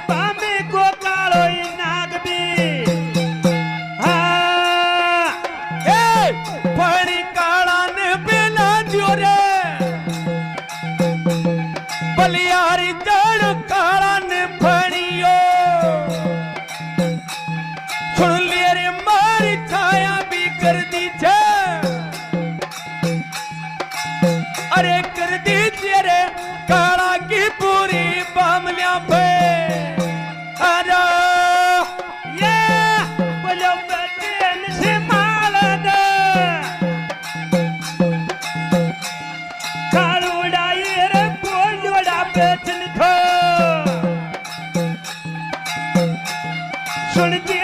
पामे को कालो नाग भी हाँ ए फणी काळा ने बिना दियो रे बलियारी जड़ काळा ने फणियो सुन लिए रे मारी छाया भी कर दी छे अरे कर दी छे रे काळा की पूरी बामलिया पे अरे ये बोलो बचन से मालद कालूड़ा ये रे बोलोड़ा बचन थो सुनती